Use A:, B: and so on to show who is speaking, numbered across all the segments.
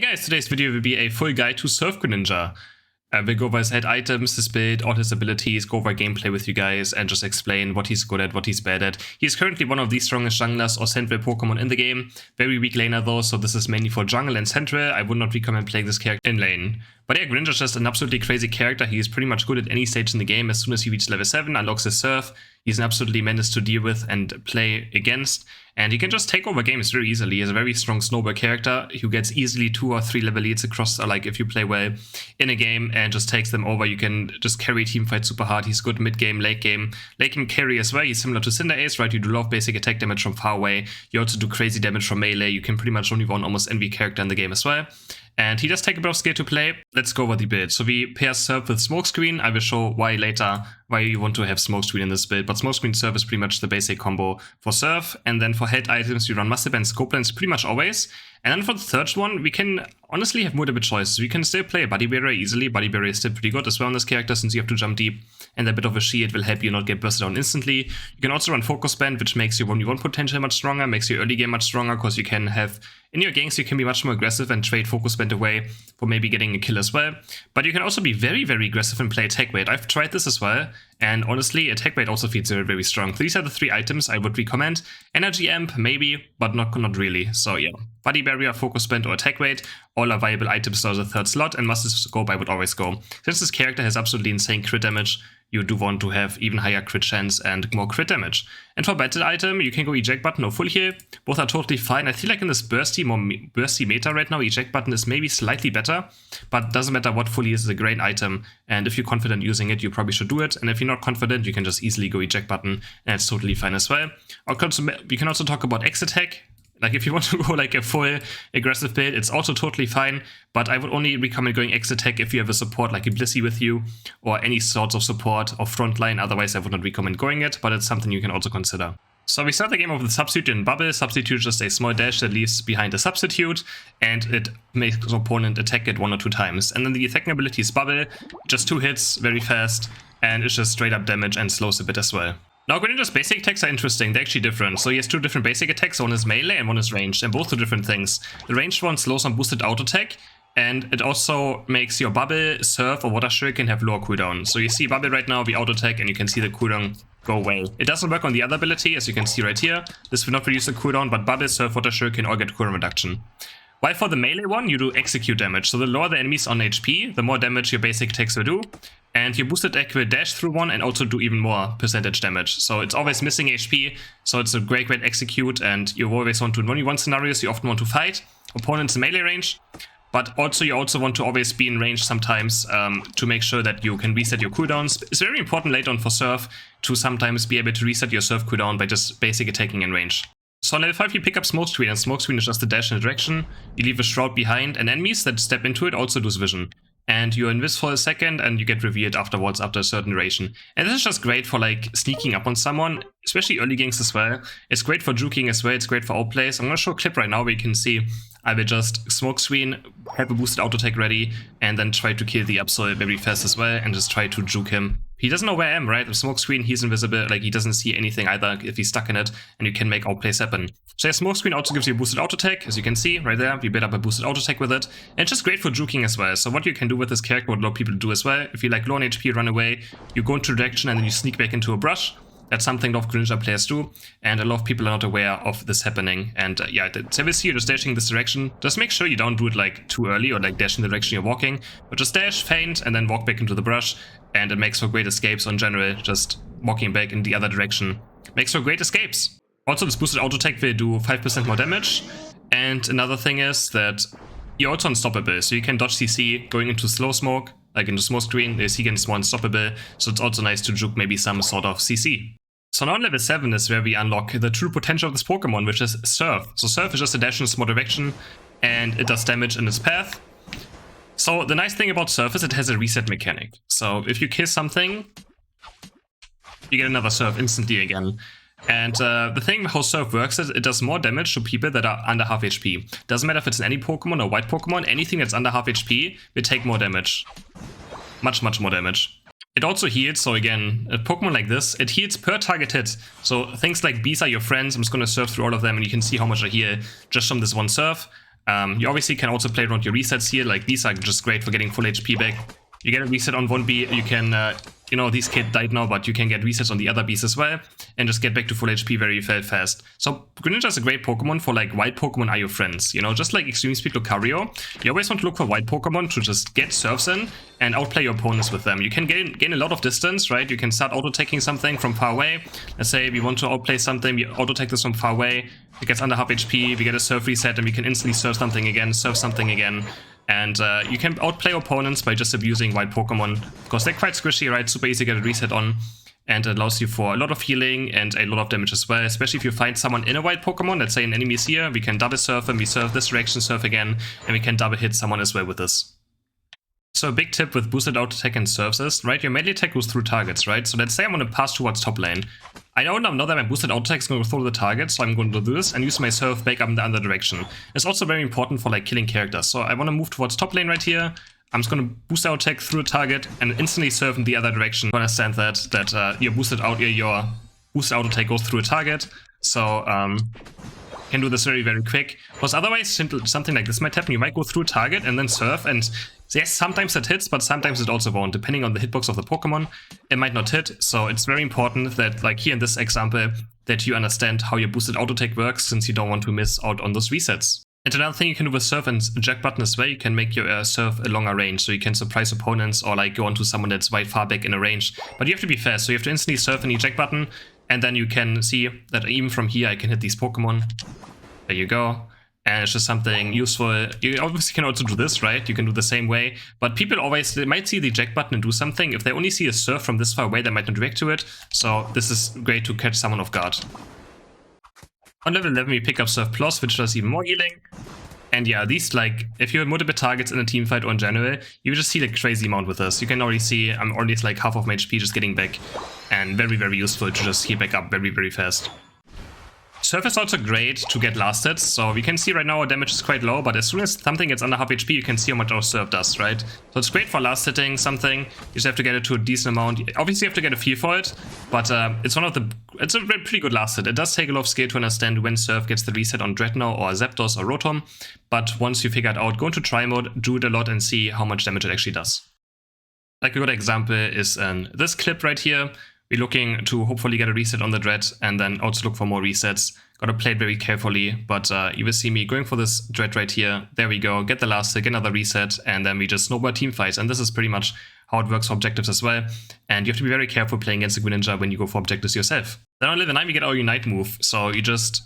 A: guys, today's video will be a full guide to Surf Greninja. We'll go over his head items, his build, all his abilities, go over gameplay with you guys, and just explain what he's good at, what he's bad at. He's currently one of the strongest junglers or central Pokemon in the game. Very weak laner though, so this is mainly for jungle and central. I would not recommend playing this character in lane. But yeah, Greninja is just an absolutely crazy character. He is pretty much good at any stage in the game. As soon as he reaches level 7, unlocks his Surf, he's an absolutely menace to deal with and play against. And he can just take over games very easily. He is a very strong snowball character who gets easily 2 or 3 level leads across, like if you play well in a game and just takes them over. You can just carry team fight super hard. He's good mid-game, late game. Late game carry as well. He's similar to Cinderace, right? You do a lot of basic attack damage from far away. You also do crazy damage from melee. You can pretty much only one almost envy character in the game as well. And he does take a bit of skill to play. Let's go over the build. So we pair Surf with Smokescreen. I will show why later, why you want to have Smokescreen in this build. But Smokescreen Surf is pretty much the basic combo for Surf. And then for head items, we run Massive and Scope Lens pretty much always. And then for the third one, we can honestly have multiple choices. We can still play Buddy Barrier easily. Buddy Barrier is still pretty good as well on this character since you have to jump deep. And a bit of a shield will help you not get bursted down instantly. You can also run Focus Band, which makes your 1v1 potential much stronger, makes your early game much stronger, because you can have, in your ganks, you can be much more aggressive and trade Focus Band away for maybe getting a kill as well. But you can also be very, very aggressive and play Attack Weight. I've tried this as well, and honestly, Attack Weight also feels very, very strong. These are the 3 items I would recommend. Energy Amp, maybe, but not really. So yeah, Buddy Barrier, Focus Band, or Attack Weight, all are viable items for the third slot, and Massive Scope I would always go. Since this character has absolutely insane crit damage, you do want to have even higher crit chance and more crit damage. And for battle item, you can go Eject Button or Full Heal. Both are totally fine. I feel like in this bursty, more bursty meta right now, Eject Button is maybe slightly better, but doesn't matter what Full Heal is a great item. And if you're confident using it, you probably should do it. And if you're not confident, you can just easily go Eject Button, and it's totally fine as well. We can also talk about X Attack. Like if you want to go like a full aggressive build, it's also totally fine, but I would only recommend going X Attack if you have a support like a Blissey with you, or any sorts of support or frontline. Otherwise I would not recommend going it, but it's something you can also consider. So we start the game with the Substitute in Bubble. Substitute is just a small dash that leaves behind a Substitute, and it makes the opponent attack it 1 or 2 times. And then the attacking ability is Bubble, just 2 hits, very fast, and it's just straight up damage and slows a bit as well. Now, Greninja's basic attacks are interesting. They're actually different. So he has 2 different basic attacks. One is melee and one is ranged, and both do different things. The ranged one slows on boosted auto attack, and it also makes your Bubble, Surf, or Water Shuriken have lower cooldown. So you see Bubble right now, the auto attack, and you can see the cooldown go away. It doesn't work on the other ability, as you can see right here. This will not reduce the cooldown, but Bubble, Surf, Water Shuriken all get cooldown reduction. While for the melee one, you do execute damage. So the lower the enemies on HP, the more damage your basic attacks will do. And your boosted attack will dash through one and also do even more percentage damage. So it's always missing HP, so it's a great execute, and you always want to, in 1v1 scenarios, you often want to fight opponents in melee range. But also you also want to always be in range sometimes to make sure that you can reset your cooldowns. It's very important later on for Surf to sometimes be able to reset your Surf cooldown by just basic attacking in range. So on level 5 you pick up Smokescreen, and Smokescreen is just a dash in a direction. You leave a Shroud behind, and enemies that step into it also lose vision. And you're invis for a second, and you get revealed afterwards after a certain duration. And this is just great for like sneaking up on someone, especially early ganks as well. It's great for juking as well, it's great for outplays. I'm gonna show a clip right now where you can see I will just Smokescreen, have a boosted auto attack ready, and then try to kill the Absol very fast as well, and just try to juke him. He doesn't know where I am, right? With Smokescreen, he's invisible, like he doesn't see anything either if he's stuck in it, and you can make outplays happen. So yeah, Smokescreen also gives you a boosted auto attack, as you can see right there. We build up a boosted auto attack with it, and it's just great for juking as well. So what you can do with this character, what a lot of people do as well, if you like low on HP, run away, you go into a direction and then you sneak back into a brush. That's something a lot of Greninja players do, and a lot of people are not aware of this happening. And yeah, so we see you just dashing this direction. Just make sure you don't do it like too early or like dash in the direction you're walking, but just dash, feint, and then walk back into the brush, and it makes for great escapes. On general, just walking back in the other direction makes for great escapes. Also, this boosted auto attack will do 5% more damage, and another thing is that you're also unstoppable, so you can dodge CC going into slow smoke, like into Smokescreen. The CC is more unstoppable, so it's also nice to juke maybe some sort of CC. So now on level 7 is where we unlock the true potential of this Pokemon, which is Surf. So Surf is just a dash in a small direction, and it does damage in its path. So the nice thing about Surf is it has a reset mechanic. So if you kill something, you get another Surf instantly again. And the thing how Surf works is it does more damage to people that are under half HP. Doesn't matter if it's any Pokemon or white Pokemon, anything that's under half HP will take more damage. Much more damage. It also heals, so again, a Pokemon like this, it heals per target hit. So things like bees are your friends. I'm just going to surf through all of them, and you can see how much I heal just from this one surf. You obviously can also play around your resets here. Like, these are just great for getting full HP back. You get a reset on one B, you can, you know, these kid died now, but you can get resets on the other Bs as well, and just get back to full HP very fast. So Greninja is a great Pokemon for like white Pokemon are your friends, you know, just like Extreme Speed Lucario. You always want to look for white Pokemon to just get surfs in and outplay your opponents with them. You can gain a lot of distance, right? You can start auto-taking something from far away. Let's say we want to outplay something, we auto-take this from far away, it gets under half HP, we get a surf reset, and we can instantly surf something again. And you can outplay opponents by just abusing white Pokemon, because they're quite squishy, right? Super easy to get a reset on, and it allows you for a lot of healing and a lot of damage as well, especially if you find someone in a white Pokemon. Let's say an enemy is here, we can double surf them, we surf this direction, surf again, and we can double hit someone as well with this. So a big tip with boosted auto attack and surfs is, right, your melee attack goes through targets, right? So let's say I'm going to pass towards top lane. I don't know that my boosted auto attack is going to go through the target, so I'm going to do this and use my surf back up in the other direction. It's also very important for like killing characters. So I want to move towards top lane right here. I'm just going to boost auto attack through a target and instantly surf in the other direction. You understand that your boosted auto attack goes through a target. So can do this very quick, because otherwise something like this might happen. You might go through a target and then surf, and yes, sometimes it hits, but sometimes it also won't. Depending on the hitbox of the Pokemon, it might not hit. So it's very important that, like here in this example, that you understand how your boosted auto attack works, since you don't want to miss out on those resets. And another thing you can do with surf and jack button as well, you can make your surf a longer range, so you can surprise opponents or like go onto someone that's right far back in a range. But you have to be fast, so you have to instantly surf and eject button, and then you can see that even from here I can hit these Pokemon. There you go. And it's just something useful. You obviously can also do this, right? You can do the same way. But people they might see the eject button and do something. If they only see a surf from this far away, they might not react to it. So this is great to catch someone off guard. On level 11, we pick up Surf Plus, which does even more healing. And yeah, these, like, if you have multiple targets in a team fight or in general, you just see a crazy amount with this. You can already see I'm already like half of my HP just getting back. And very useful to just heal back up very fast. Surf is also great to get last hits, so we can see right now our damage is quite low, but as soon as something gets under half HP, you can see how much our surf does, right? So it's great for last hitting something. You just have to get it to a decent amount. Obviously you have to get a feel for it, but it's a pretty good last hit. It does take a lot of skill to understand when surf gets the reset on Dreadnought or Zapdos or Rotom, but once you figure it out, go into try mode, do it a lot, and see how much damage it actually does. Like a good example is this clip right here. We're looking to hopefully get a reset on the Dread, and then also look for more resets. Gotta play it very carefully, but you will see me going for this Dread right here. There we go, get the last hit, get another reset, and then we just snowball team fights. And this is pretty much how it works for objectives as well. And you have to be very careful playing against the Greninja when you go for objectives yourself. Then on level 9 we get our Unite move, so you just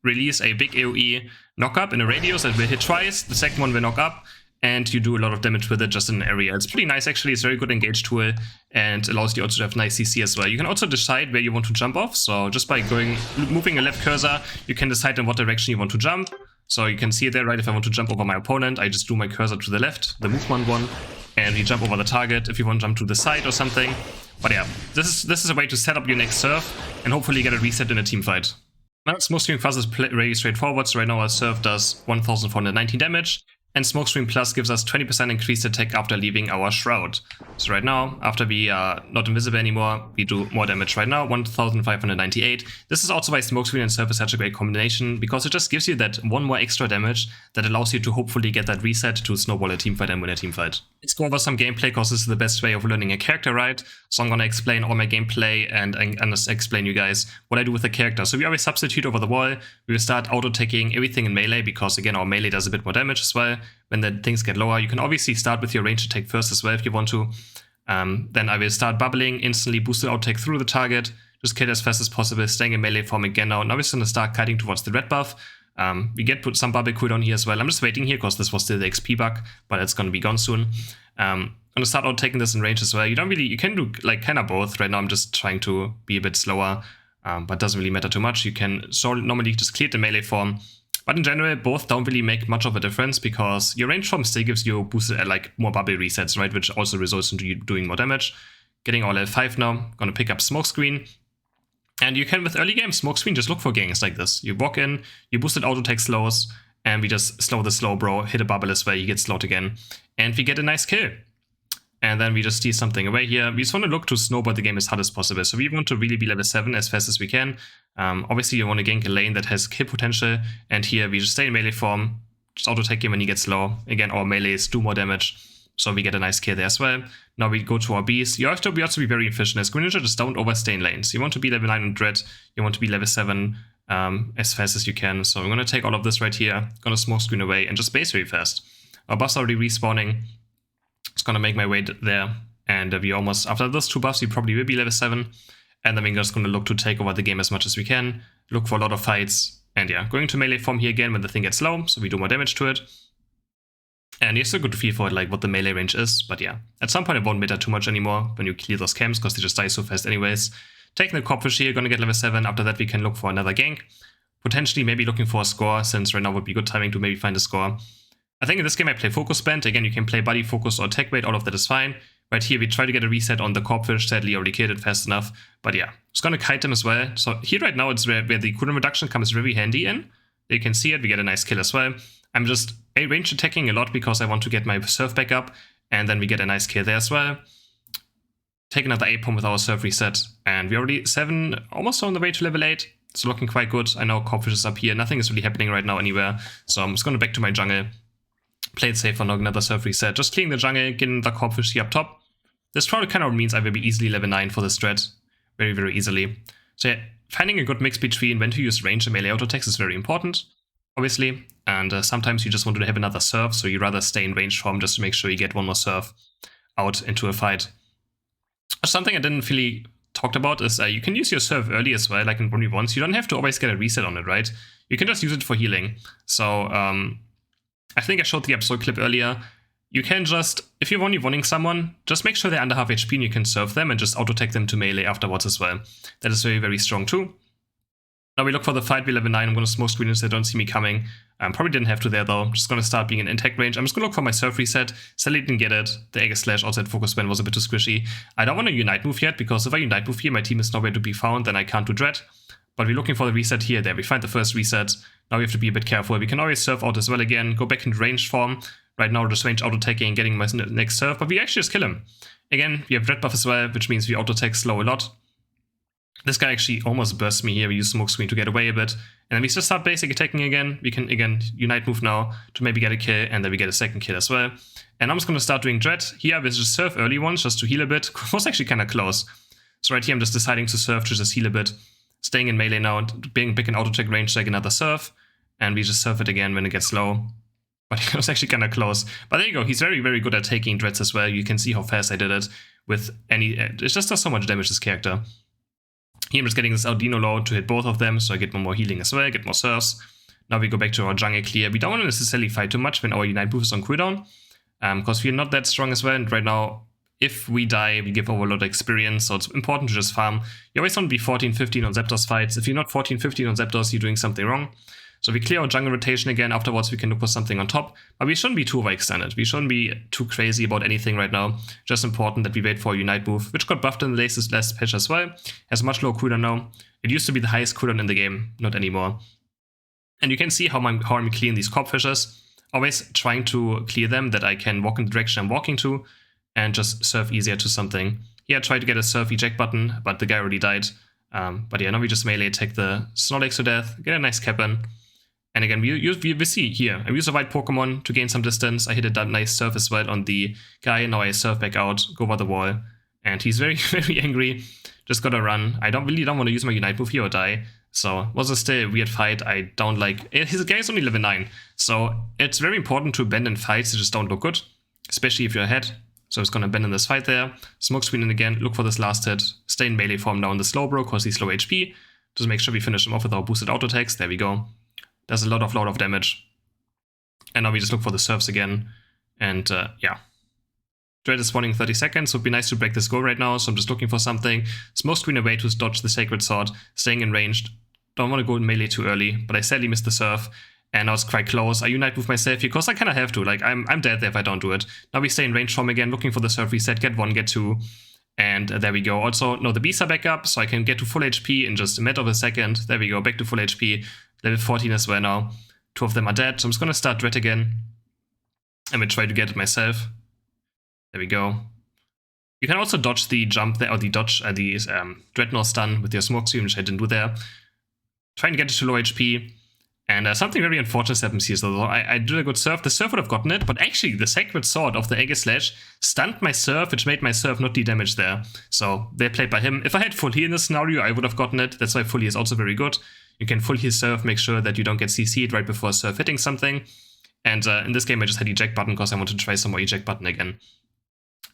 A: release a big AoE knock up in a radius that will hit twice, the second one will knock up, and you do a lot of damage with it just in an area. It's pretty nice actually, it's a very good engage tool, and allows you also to have nice CC as well. You can also decide where you want to jump off, so just by moving a left cursor, you can decide in what direction you want to jump. So you can see it there, right? If I want to jump over my opponent, I just do my cursor to the left, the movement one, and you jump over the target if you want to jump to the side or something. But yeah, this is a way to set up your next surf, and hopefully get a reset in a team fight. Now, Smokescreen Plus is very straightforward, so right now our surf does 1419 damage, and Smokescreen Plus gives us 20% increased attack after leaving our Shroud. So right now, after we are not invisible anymore, we do more damage right now, 1598. This is also why Smokescreen and Surf is such a great combination, because it just gives you that one more extra damage that allows you to hopefully get that reset to snowball a teamfight and win a teamfight. Let's go over some gameplay, because this is the best way of learning a character, right? So I'm gonna explain all my gameplay and explain you guys what I do with the character. So we always substitute over the wall. We will start auto-taking everything in melee, because again, our melee does a bit more damage as well. When the things get lower, you can obviously start with your range attack first as well if you want to. Then I will start bubbling, instantly boosted outtake through the target, just kill as fast as possible, staying in melee form again now. Now we're going to start kiting towards the red buff. We put some bubble cooldown here as well. I'm just waiting here because this was still the XP bug, but it's going to be gone soon. I'm going to start out taking this in range as well. You can do like kind of both. Right now I'm just trying to be a bit slower, but doesn't really matter too much. You can normally just clear the melee form. But in general, both don't really make much of a difference, because your range form still gives you boosted like more bubble resets, right? Which also results into you doing more damage. Getting all L5 now, gonna pick up Smokescreen. And you can, with early game Smokescreen, just look for gangs like this. You walk in, you boosted auto tech slows, and we just slow the slow bro, hit a bubble as well, you get slowed again. And we get a nice kill. And then we just steal something away here. We just want to look to snowball the game as hard as possible. So we want to really be level 7 as fast as we can. Obviously, you want to gank a lane that has kill potential. And here we just stay in melee form, Just auto-attack him when he gets low. Again, our melees do more damage, so we get a nice kill there as well. Now we go to our beast. You have to be very efficient as Greninja, just don't overstay in lanes. You want to be level 9 on Dread, you want to be level 7 as fast as you can. So I'm going to take all of this right here, going to smoke screen away, and just base very fast. Our buffs are already respawning. It's going to make my way there. And we almost, after those 2 buffs, we probably will be level 7. And then we're just going to look to take over the game as much as we can. Look for a lot of fights. And yeah, going to melee form here again when the thing gets low, so we do more damage to it. And it's a good feel for it, like what the melee range is. But yeah, at some point it won't matter too much anymore when you clear those camps, because they just die so fast anyways. Taking the Copfish here, gonna get level 7. After that we can look for another gank. Potentially maybe looking for a score, since right now would be good timing to maybe find a score. I think in this game I play Focus Band. Again, you can play Buddy Focus or Tech Bait, all of that is fine. Right here we try to get a reset on the Corpfish, sadly already killed it fast enough. But yeah, just gonna kite him as well. So here right now it's where the cooldown reduction comes very handy in. You can see it, we get a nice kill as well. I'm just range attacking a lot because I want to get my Surf back up, and then we get a nice kill there as well. Take another A-Pump with our Surf reset, and we're already 7, almost on the way to level 8. It's looking quite good. I know Corpfish is up here, nothing is really happening right now anywhere, so I'm just going to back to my jungle. Play it safe for another Surf reset, just clearing the jungle, getting the Corpfish here up top. This probably kind of means I will be easily level 9 for this thread, very, very easily. So yeah, finding a good mix between when to use range and melee auto attacks is very important, obviously. And sometimes you just want to have another Surf, so you rather stay in range form just to make sure you get one more Surf out into a fight. Something I didn't really talked about is you can use your Surf early as well, like in 1v1s. You don't have to always get a reset on it, right? You can just use it for healing. So I think I showed the episode clip earlier. You can just, if you're 1v1ing someone, just make sure they're under half HP and you can Surf them and just auto-attack them to melee afterwards as well. That is very, very strong too. Now we look for the fight, we level 9, I'm going to smoke screen so they don't see me coming. Probably didn't have to there though, I'm just going to start being in intact range. I'm just going to look for my Surf reset, sadly didn't get it. The Aegis Slash outside focus band was a bit too squishy. I don't want to Unite move yet, because if I Unite move here, my team is nowhere to be found, then I can't do Dread. But we're looking for the reset here, there we find the first reset. Now we have to be a bit careful, we can always Surf out as well again, go back into range form. Right now we're just range auto-attacking and getting my next Surf, but we actually just kill him. Again, we have Dread buff as well, which means we auto-attack slow a lot. This guy actually almost bursts me here, we use smoke screen to get away a bit. And then we just start basic attacking again. We can again Unite move now to maybe get a kill, and then we get a second kill as well. And I'm just going to start doing Dread. Here we just Surf early ones just to heal a bit. Was actually kind of close. So right here I'm just deciding to Surf to just heal a bit. Staying in melee now and being back in auto-attack range to take another Surf. And we just Surf it again when it gets low. But it was actually kind of close. But there you go, he's very, very good at taking Dreads as well. You can see how fast I did it with any... It just does so much damage, this character. Here I'm just getting this Aldino low to hit both of them, so I get more healing as well, get more Surfs. Now we go back to our jungle clear. We don't want to necessarily fight too much when our Unite move is on cooldown, because we're not that strong as well, and right now, if we die, we give over a lot of experience, so it's important to just farm. You always want to be 14-15 on Zapdos fights. If you're not 14-15 on Zapdos, you're doing something wrong. So we clear our jungle rotation again, afterwards we can look for something on top, but we shouldn't be too overextended. We shouldn't be too crazy about anything right now. Just important that we wait for a Unite move, which got buffed in the last patch as well. Has much lower cooldown now. It used to be the highest cooldown in the game, not anymore. And you can see how I'm clearing these Corpfishes. Always trying to clear them, that I can walk in the direction I'm walking to, and just Surf easier to something. Here I tried to get a Surf eject button, but the guy already died. But yeah, now we just melee attack the Snorlax to death, get a nice cap in. And again, we see here, I use a white Pokemon to gain some distance. I hit a nice Surf as well on the guy. Now I Surf back out, go over the wall. And he's very, very angry. Just gotta run. I really don't want to use my Unite move here or die. So, was a still a weird fight. I don't like... His guy is only level 9. So, it's very important to bend in fights that just don't look good. Especially if you're ahead. So, I'm just gonna bend in this fight there. Smoke screen in again, look for this last hit. Stay in melee form now on the Slowbro, because he's low HP. Just make sure we finish him off with our boosted auto attacks. There we go. Does a lot of damage. And now we just look for the Surfs again. And yeah. Dread is spawning in 30 seconds, so it'd be nice to break this goal right now. So I'm just looking for something. Smoke screen away to dodge the Sacred Sword. Staying in range. Don't want to go in melee too early, but I sadly missed the Surf. And now it's quite close. I Unite move myself here, because I kind of have to. Like, I'm dead there if I don't do it. Now we stay in range form again, looking for the Surf reset. Get 1, get 2. And there we go. Also, no, the beasts are back up, so I can get to full HP in just a matter of a second. There we go, back to full HP. Level 14 as well now. 2 of them are dead, so I'm just gonna start Dread again. And we'll try to get it myself. There we go. You can also dodge the jump there, or the Dreadnought stun with your smoke screen, which I didn't do there. Trying to get it to low HP. And something very unfortunate happens here. So I did a good surf. The surf would have gotten it, but actually the Sacred Sword of the Aegislash stunned my surf, which made my surf not de-damaged there. So they played by him. If I had full heal in this scenario, I would have gotten it. That's why full heal is also very good. You can full heal surf, make sure that you don't get CC'd right before surf hitting something. And in this game, I just had eject button because I wanted to try some more eject button again.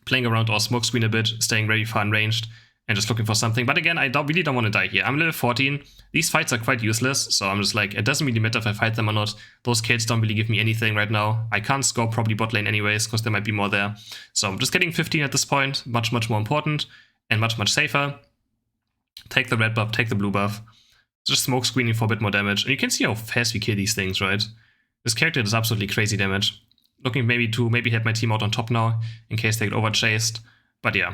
A: Playing around our smoke screen a bit, staying very far ranged, and just looking for something. But again, I really don't want to die here. I'm level 14. These fights are quite useless, so I'm just like, it doesn't really matter if I fight them or not. Those kills don't really give me anything right now. I can't score probably bot lane anyways, because there might be more there. So I'm just getting 15 at this point. Much, much more important, and much, much safer. Take the red buff, take the blue buff. Just smoke screening for a bit more damage. And you can see how fast we kill these things, right? This character does absolutely crazy damage. Looking maybe to help my team out on top now, in case they get overchased. But yeah.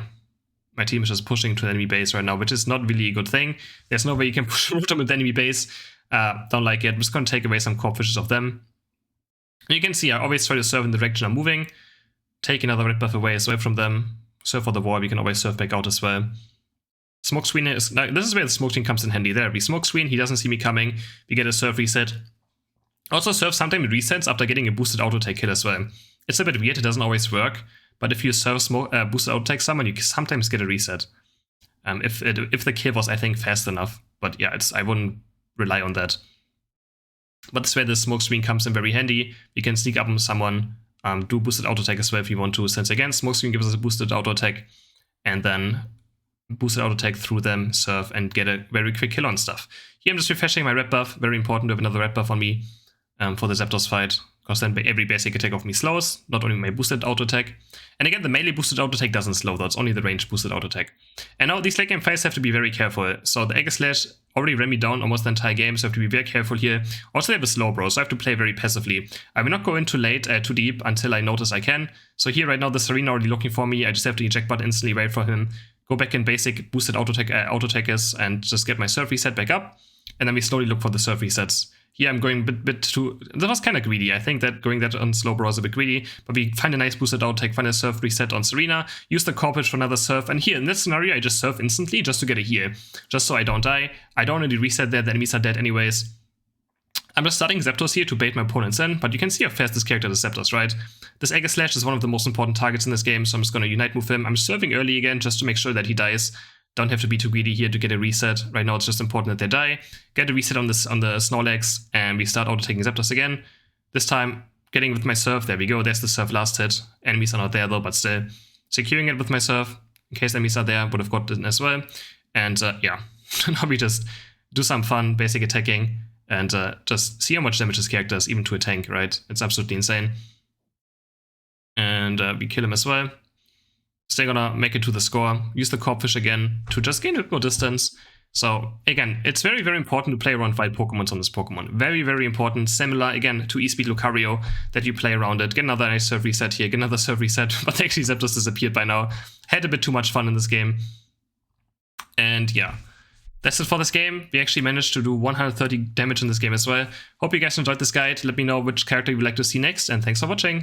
A: My team is just pushing to the enemy base right now, which is not really a good thing. There's no way you can push them with the enemy base. Don't like it. I'm just going to take away some core fishes of them. And you can see I always try to surf in the direction I'm moving. Take another red buff away from them. Surf for the wall. We can always surf back out as well. Smoke screen is... this is where the smoke screen comes in handy. There we smoke screen. He doesn't see me coming. We get a surf reset. Also surf sometimes it resets after getting a boosted auto take kill as well. It's a bit weird. It doesn't always work. But if you surf boosted auto take someone, you sometimes get a reset. If the kill was, I think, fast enough. But yeah, I wouldn't rely on that. But that's where the smoke screen comes in very handy. We can sneak up on someone, do boosted auto attack as well if you want to, since again, smoke screen gives us a boosted auto attack, and then boosted auto attack through them, surf, and get a very quick kill on stuff. Here I'm just refreshing my red buff. Very important to have another red buff on me for the Zapdos fight. Because then every basic attack of me slows, not only my boosted auto attack. And again, the melee boosted auto attack doesn't slow though, it's only the range boosted auto attack. And now these late game fights have to be very careful. So the Aegislash already ran me down almost the entire game, so I have to be very careful here. Also they have a slow bro, so I have to play very passively. I will not go in too late, too deep until I notice I can. So here right now the Serena already looking for me, I just have to eject button instantly, wait for him, go back in basic boosted auto attackers and just get my surf reset back up. And then we slowly look for the surf resets. Here I'm going a bit too... That was kind of greedy. I think that going that on slow bro is a bit greedy. But we find a nice boosted auto take, find a surf reset on Serena, use the core pitch for another surf. And here in this scenario, I just surf instantly just to get a heal. Just so I don't die. I don't really reset there. The enemies are dead anyways. I'm just starting Zapdos here to bait my opponents in. But you can see how fast this character is Zapdos, right? This Aegislash is one of the most important targets in this game. So I'm just going to Unite move him. I'm surfing early again just to make sure that he dies. Don't have to be too greedy here to get a reset. Right now it's just important that they die. Get a reset on the Snorlax, and we start auto-taking Zapdos again. This time, getting with my surf. There we go. There's the surf last hit. Enemies are not there though, but still. Securing it with my surf. In case enemies are there, would have got it as well. And yeah, now we just do some fun basic attacking and just see how much damage this character does, even to a tank, right? It's absolutely insane. And we kill him as well. Still gonna make it to the score, use the Corpfish again to just gain a bit more distance. So again, it's very, very important to play around wild Pokemon on this Pokemon. Very, very important. Similar, again, to E-Speed Lucario, that you play around it. Get another nice surf reset here, get another surf reset, but actually Zapdos disappeared by now. Had a bit too much fun in this game. And yeah, that's it for this game. We actually managed to do 130 damage in this game as well. Hope you guys enjoyed this guide. Let me know which character you would like to see next, and thanks for watching.